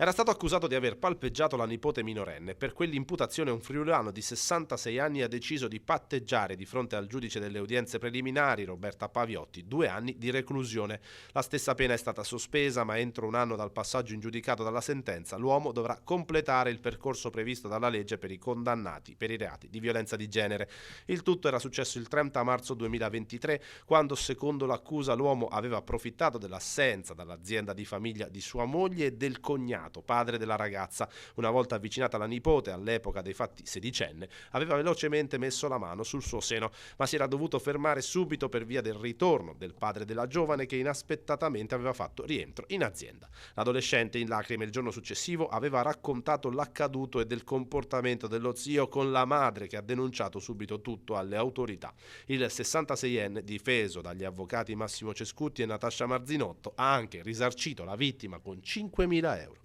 Era stato accusato di aver palpeggiato la nipote minorenne. Per quell'imputazione un friulano di 66 anni ha deciso di patteggiare di fronte al giudice delle udienze preliminari, Roberta Paviotti, 2 anni di reclusione. La stessa pena è stata sospesa, ma entro un anno dal passaggio in giudicato dalla sentenza, l'uomo dovrà completare il percorso previsto dalla legge per i condannati per i reati di violenza di genere. Il tutto era successo il 30 marzo 2023, quando, secondo l'accusa, l'uomo aveva approfittato dell'assenza dall'azienda di famiglia di sua moglie e del cognato, padre della ragazza. Una volta avvicinata la nipote, all'epoca dei fatti sedicenne, aveva velocemente messo la mano sul suo seno, ma si era dovuto fermare subito per via del ritorno del padre della giovane, che inaspettatamente aveva fatto rientro in azienda. L'adolescente, in lacrime il giorno successivo, aveva raccontato l'accaduto e del comportamento dello zio con la madre, che ha denunciato subito tutto alle autorità. Il 66enne, difeso dagli avvocati Massimo Cescutti e Natascia Marzinotto, ha anche risarcito la vittima con 5.000 euro.